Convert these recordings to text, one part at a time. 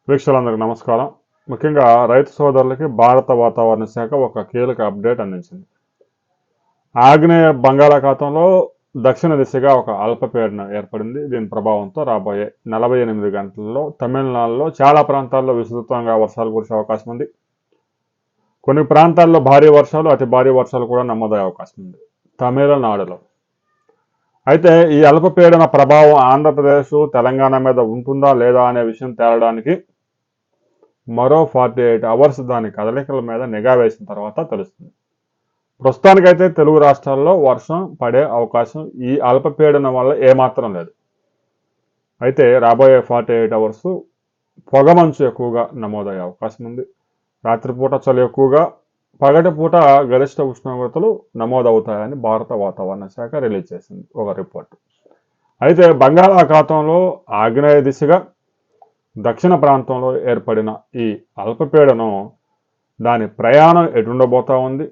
వీక్షకులందరికీ నమస్కారం. ముఖ్యంగా రైతు సోదరులకి భారత వాతావరణ శాఖ ఒక కీలక అప్డేట్ అందించింది. ఆగ్నేయ బంగాళాఖాతంలో దక్షిణ దిశగా ఒక అల్పపీడనం ఏర్పడింది. దీని ప్రభావంతో రాబోయే 48 గంటల్లో తమిళనాడులో చాలా ప్రాంతాల్లో విస్తృతంగా వర్షాలు కురిసే అవకాశం ఉంది. కొన్ని ప్రాంతాల్లో భారీ వర్షాలు, అతి భారీ వర్షాలు కూడా నమోదయ్యే అవకాశం ఉంది తమిళనాడులో. అయితే ఈ అల్పపీడన ప్రభావం ఆంధ్రప్రదేశ్, తెలంగాణ మీద ఉంటుందా లేదా అనే విషయం తేలడానికి మరో 48 అవర్స్ దాని కదలికల మీద నిఘా వేసిన తర్వాత తెలుస్తుంది. ప్రస్తుతానికైతే తెలుగు రాష్ట్రాల్లో వర్షం పడే అవకాశం ఈ అల్పపీడనం వల్ల ఏమాత్రం లేదు. అయితే రాబోయే 48 అవర్స్ పొగమంచు ఎక్కువగా నమోదయ్యే అవకాశం ఉంది. రాత్రిపూట చలి ఎక్కువగా, పగటిపూట గరిష్ట ఉష్ణోగ్రతలు నమోదవుతాయని భారత వాతావరణ శాఖ రిలీజ్ చేసింది ఒక రిపోర్ట్. అయితే బంగాళాఖాతంలో ఆగ్నేయ దిశగా దక్షిణ ప్రాంతంలో ఏర్పడిన ఈ అల్పపీడనం దాని ప్రయాణం ఎటు ఉండబోతా ఉంది,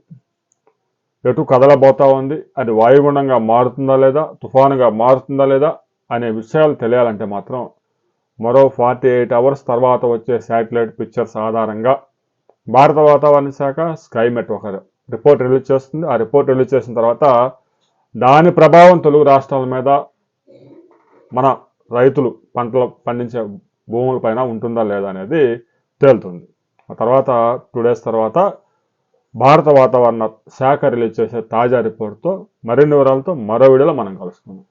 ఎటు కదలబోతా ఉంది, అది వాయుగుండంగా మారుతుందా లేదా, తుఫానుగా మారుతుందా లేదా అనే విషయాలు తెలియాలంటే మాత్రం మరో 48 అవర్స్ తర్వాత వచ్చే శాటిలైట్ పిక్చర్స్ ఆధారంగా భారత వాతావరణ శాఖ స్కైమెట్ ఒక రిపోర్ట్ రిలీజ్ చేస్తుంది. ఆ రిపోర్ట్ రిలీజ్ చేసిన తర్వాత దాని ప్రభావం తెలుగు రాష్ట్రాల మీద, మన రైతులు పంటలు పండించే భూములపైన ఉంటుందా లేదా అనేది తేలుతుంది. ఆ తర్వాత 2 డేస్ తర్వాత భారత వాతావరణ శాఖ రిలీజ్ చేసే తాజా రిపోర్ట్తో మరిన్ని వివరాలతో మరో వీడియోలో మనం కలుసుకుందాం.